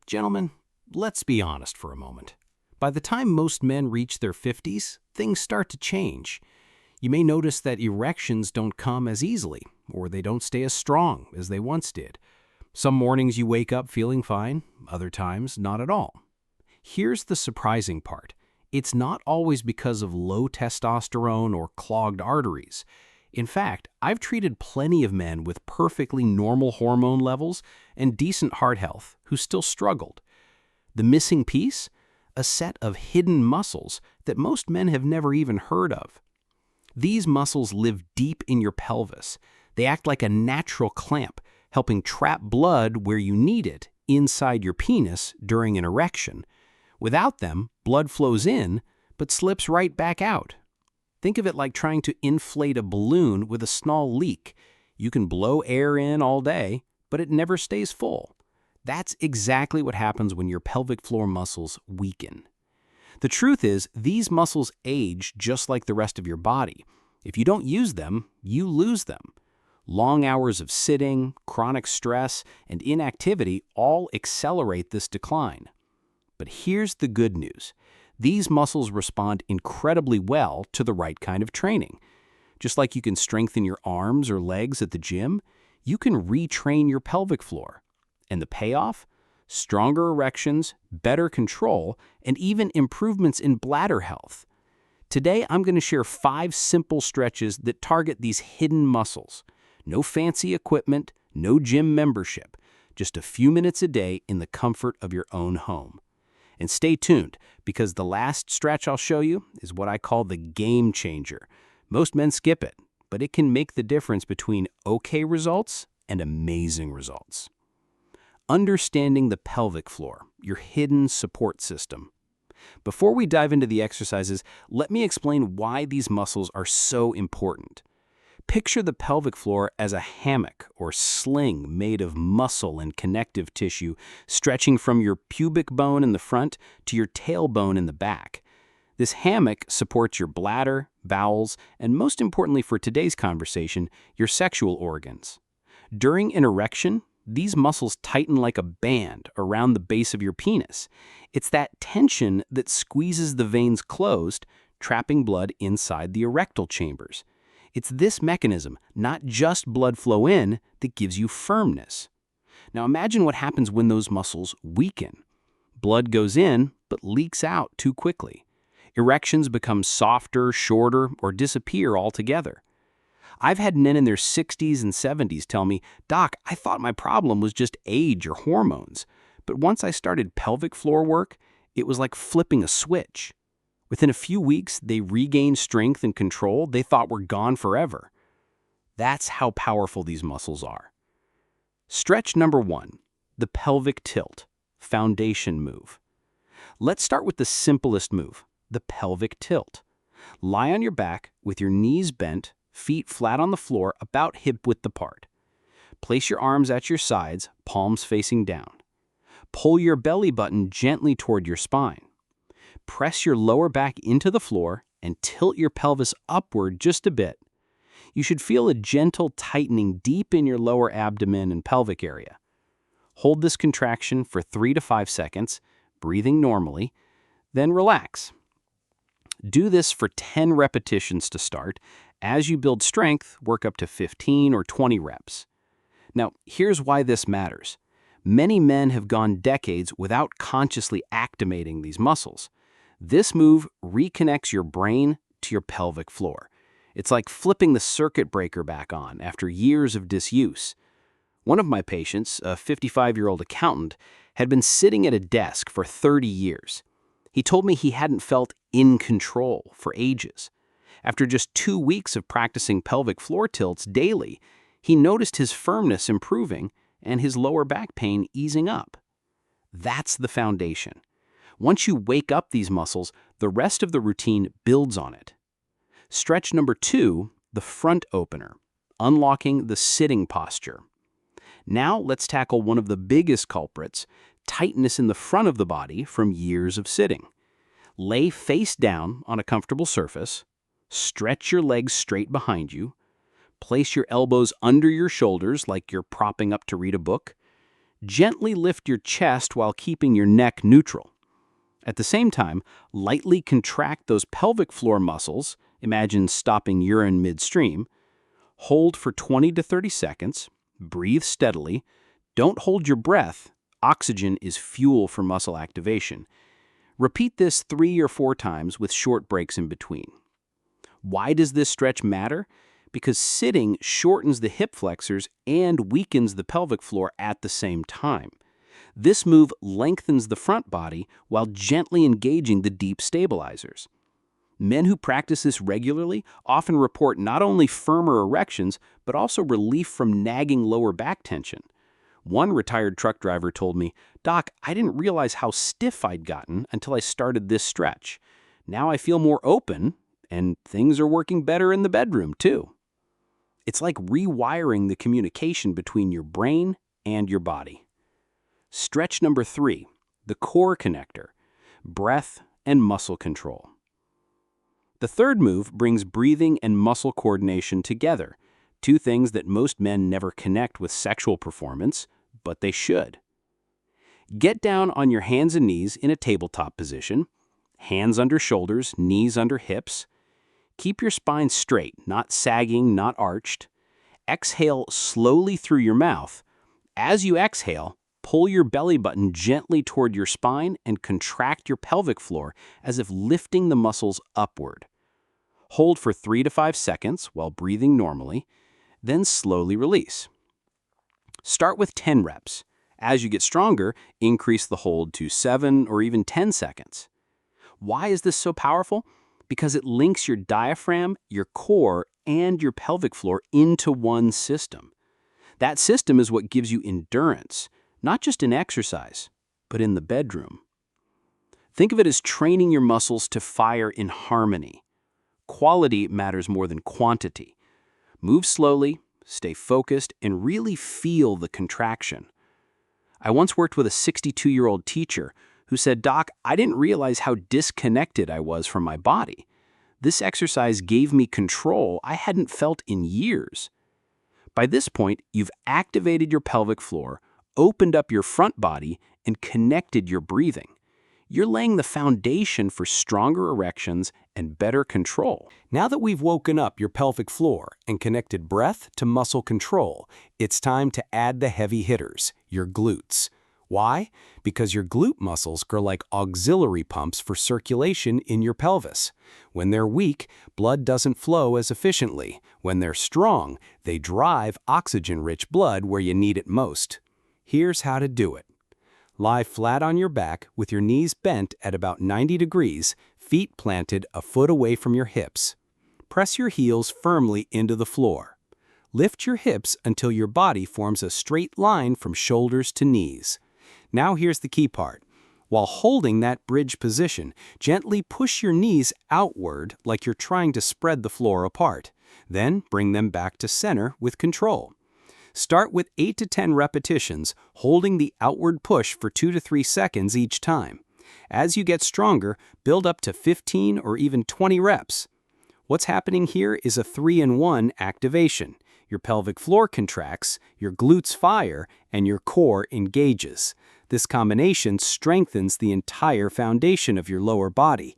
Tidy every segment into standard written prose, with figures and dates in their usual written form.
Gentlemen, let's be honest for a moment. By the time most men reach their 50s, things start to change. You may notice that erections don't come as easily, or they don't stay as strong as they once did. Some mornings you wake up feeling fine, other times not at all. Here's the surprising part. It's not always because of low testosterone or clogged arteries. In fact, I've treated plenty of men with perfectly normal hormone levels and decent heart health who still struggled. The missing piece? A set of hidden muscles that most men have never even heard of. These muscles live deep in your pelvis. They act like a natural clamp, helping trap blood where you need it, inside your penis during an erection. Without them, blood flows in, but slips right back out. Think of it like trying to inflate a balloon with a small leak. You can blow air in all day, but it never stays full. That's exactly what happens when your pelvic floor muscles weaken. The truth is, these muscles age just like the rest of your body. If you don't use them, you lose them. Long hours of sitting, chronic stress, and inactivity all accelerate this decline. But here's the good news. These muscles respond incredibly well to the right kind of training. Just like you can strengthen your arms or legs at the gym, you can retrain your pelvic floor. And the payoff? Stronger erections, better control, and even improvements in bladder health. Today, I'm going to share 5 simple stretches that target these hidden muscles. No fancy equipment, no gym membership, just a few minutes a day in the comfort of your own home. And stay tuned, because the last stretch I'll show you is what I call the game changer. Most men skip it, but it can make the difference between okay results and amazing results. Understanding the pelvic floor, your hidden support system. Before we dive into the exercises, let me explain why these muscles are so important. Picture the pelvic floor as a hammock or sling made of muscle and connective tissue stretching from your pubic bone in the front to your tailbone in the back. This hammock supports your bladder, bowels, and most importantly for today's conversation, your sexual organs. During an erection, these muscles tighten like a band around the base of your penis. It's that tension that squeezes the veins closed, trapping blood inside the erectile chambers. It's this mechanism, not just blood flow in, that gives you firmness. Now imagine what happens when those muscles weaken. Blood goes in, but leaks out too quickly. Erections become softer, shorter, or disappear altogether. I've had men in their 60s and 70s tell me, "Doc, I thought my problem was just age or hormones. But once I started pelvic floor work, it was like flipping a switch." Within a few weeks, they regained strength and control they thought were gone forever. That's how powerful these muscles are. Stretch number 1, the pelvic tilt, foundation move. Let's start with the simplest move, the pelvic tilt. Lie on your back with your knees bent, feet flat on the floor, about hip-width apart. Place your arms at your sides, palms facing down. Pull your belly button gently toward your spine. Press your lower back into the floor and tilt your pelvis upward just a bit. You should feel a gentle tightening deep in your lower abdomen and pelvic area. Hold this contraction for 3 to 5 seconds, breathing normally, then relax. Do this for 10 repetitions to start. As you build strength, work up to 15 or 20 reps. Now, here's why this matters. Many men have gone decades without consciously activating these muscles. This move reconnects your brain to your pelvic floor. It's like flipping the circuit breaker back on after years of disuse. One of my patients, a 55-year-old accountant, had been sitting at a desk for 30 years. He told me he hadn't felt in control for ages. After just 2 weeks of practicing pelvic floor tilts daily, he noticed his firmness improving and his lower back pain easing up. That's the foundation. Once you wake up these muscles, the rest of the routine builds on it. Stretch number 2, the front opener, unlocking the sitting posture. Now let's tackle one of the biggest culprits, tightness in the front of the body from years of sitting. Lay face down on a comfortable surface, stretch your legs straight behind you, place your elbows under your shoulders like you're propping up to read a book. Gently lift your chest while keeping your neck neutral. At the same time, lightly contract those pelvic floor muscles, imagine stopping urine midstream. Hold for 20 to 30 seconds, breathe steadily, don't hold your breath, oxygen is fuel for muscle activation. Repeat this 3 or 4 times with short breaks in between. Why does this stretch matter? Because sitting shortens the hip flexors and weakens the pelvic floor at the same time. This move lengthens the front body while gently engaging the deep stabilizers. Men who practice this regularly often report not only firmer erections, but also relief from nagging lower back tension. One retired truck driver told me, "Doc, I didn't realize how stiff I'd gotten until I started this stretch. Now I feel more open, and things are working better in the bedroom, too." It's like rewiring the communication between your brain and your body. Stretch number 3, the core connector, breath and muscle control. The third move brings breathing and muscle coordination together, 2 things that most men never connect with sexual performance, but they should. Get down on your hands and knees in a tabletop position, hands under shoulders, knees under hips. Keep your spine straight, not sagging, not arched. Exhale slowly through your mouth. As you exhale, pull your belly button gently toward your spine and contract your pelvic floor as if lifting the muscles upward. Hold for 3 to 5 seconds while breathing normally, then slowly release. Start with 10 reps. As you get stronger, increase the hold to 7 or even 10 seconds. Why is this so powerful? Because it links your diaphragm, your core, and your pelvic floor into one system. That system is what gives you endurance, not just in exercise, but in the bedroom. Think of it as training your muscles to fire in harmony. Quality matters more than quantity. Move slowly, stay focused, and really feel the contraction. I once worked with a 62-year-old teacher who said, "Doc, I didn't realize how disconnected I was from my body. This exercise gave me control I hadn't felt in years." By this point, you've activated your pelvic floor, opened up your front body, and connected your breathing. You're laying the foundation for stronger erections and better control. Now that we've woken up your pelvic floor and connected breath to muscle control, it's time to add the heavy hitters, your glutes. Why? Because your glute muscles grow like auxiliary pumps for circulation in your pelvis. When they're weak, blood doesn't flow as efficiently. When they're strong, they drive oxygen-rich blood where you need it most. Here's how to do it. Lie flat on your back with your knees bent at about 90 degrees, feet planted a foot away from your hips. Press your heels firmly into the floor. Lift your hips until your body forms a straight line from shoulders to knees. Now here's the key part. While holding that bridge position, gently push your knees outward like you're trying to spread the floor apart. Then bring them back to center with control. Start with 8 to 10 repetitions, holding the outward push for 2 to 3 seconds each time. As you get stronger, build up to 15 or even 20 reps. What's happening here is a 3-in-1 activation. Your pelvic floor contracts, your glutes fire, and your core engages. This combination strengthens the entire foundation of your lower body.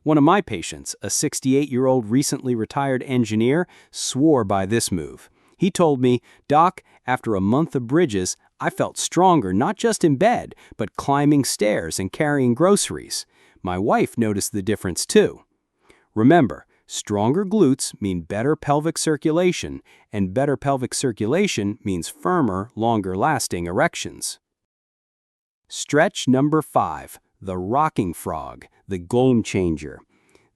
One of my patients, a 68-year-old recently retired engineer, swore by this move. He told me, "Doc, after a month of bridges, I felt stronger not just in bed, but climbing stairs and carrying groceries." My wife noticed the difference too. Remember, stronger glutes mean better pelvic circulation, and better pelvic circulation means firmer, longer-lasting erections. Stretch number 5, the rocking frog, the game changer.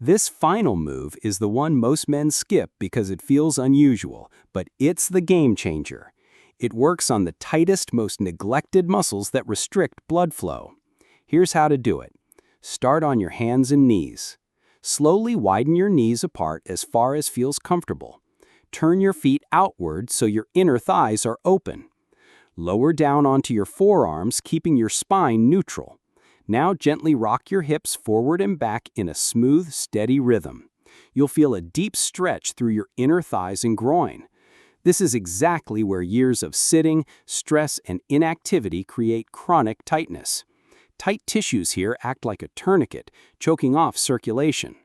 This final move is the one most men skip because it feels unusual, but it's the game changer. It works on the tightest, most neglected muscles that restrict blood flow. Here's how to do it. Start on your hands and knees. Slowly widen your knees apart as far as feels comfortable. Turn your feet outward so your inner thighs are open. Lower down onto your forearms, keeping your spine neutral. Now gently rock your hips forward and back in a smooth, steady rhythm. You'll feel a deep stretch through your inner thighs and groin. This is exactly where years of sitting, stress, and inactivity create chronic tightness. Tight tissues here act like a tourniquet, choking off circulation.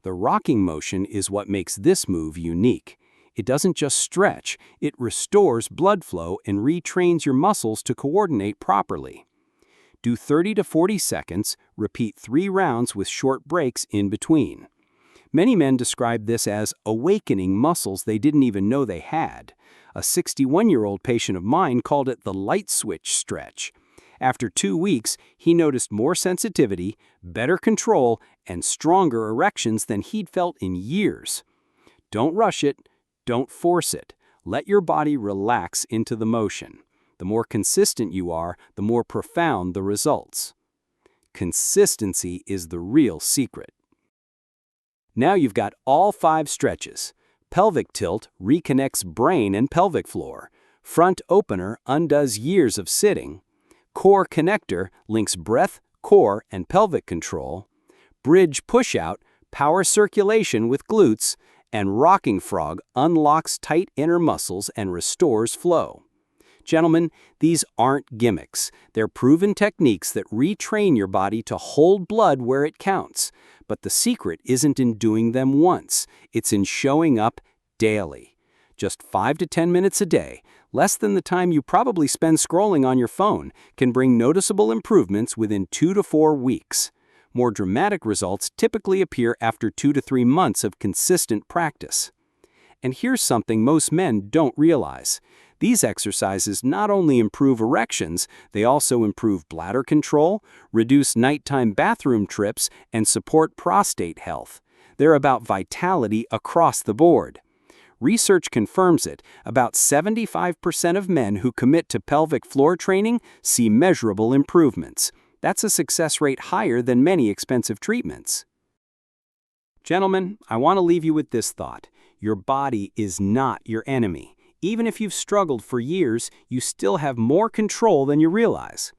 The rocking motion is what makes this move unique. It doesn't just stretch, it restores blood flow and retrains your muscles to coordinate properly. Do 30 to 40 seconds, repeat 3 rounds with short breaks in between. Many men describe this as awakening muscles they didn't even know they had. A 61-year-old patient of mine called it the light switch stretch. After 2 weeks, he noticed more sensitivity, better control, and stronger erections than he'd felt in years. Don't rush it. Don't force it. Let your body relax into the motion. The more consistent you are, the more profound the results. Consistency is the real secret. Now you've got all 5 stretches. Pelvic tilt reconnects brain and pelvic floor. Front opener undoes years of sitting. Core connector links breath, core, and pelvic control. Bridge push-out powers circulation with glutes. And rocking frog unlocks tight inner muscles and restores flow. Gentlemen, these aren't gimmicks. They're proven techniques that retrain your body to hold blood where it counts. But the secret isn't in doing them once. It's in showing up daily. Just 5 to 10 minutes a day, less than the time you probably spend scrolling on your phone, can bring noticeable improvements within 2 to 4 weeks. More dramatic results typically appear after 2 to 3 months of consistent practice. And here's something most men don't realize. These exercises not only improve erections, they also improve bladder control, reduce nighttime bathroom trips, and support prostate health. They're about vitality across the board. Research confirms it. About 75% of men who commit to pelvic floor training see measurable improvements. That's a success rate higher than many expensive treatments. Gentlemen, I want to leave you with this thought. Your body is not your enemy. Even if you've struggled for years, you still have more control than you realize.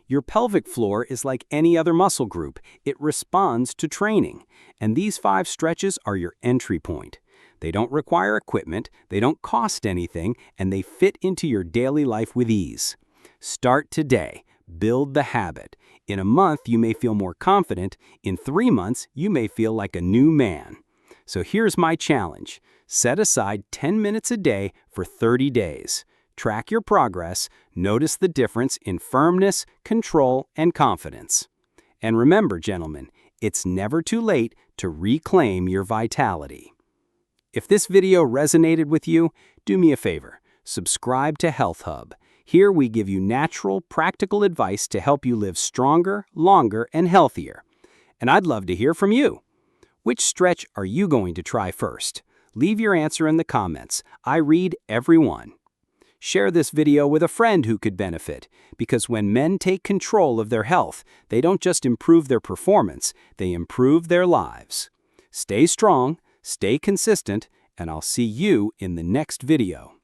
Your pelvic floor is like any other muscle group. It responds to training. And these 5 stretches are your entry point. They don't require equipment, they don't cost anything, and they fit into your daily life with ease. Start today. Build the habit. In a month, you may feel more confident. In 3 months, you may feel like a new man. So here's my challenge. Set aside 10 minutes a day for 30 days. Track your progress. Notice the difference in firmness, control, and confidence. And remember, gentlemen, it's never too late to reclaim your vitality. If this video resonated with you, do me a favor. Subscribe to HealthHub. Here we give you natural, practical advice to help you live stronger, longer, and healthier. And I'd love to hear from you. Which stretch are you going to try first? Leave your answer in the comments. I read every one. Share this video with a friend who could benefit, because when men take control of their health, they don't just improve their performance, they improve their lives. Stay strong, stay consistent, and I'll see you in the next video.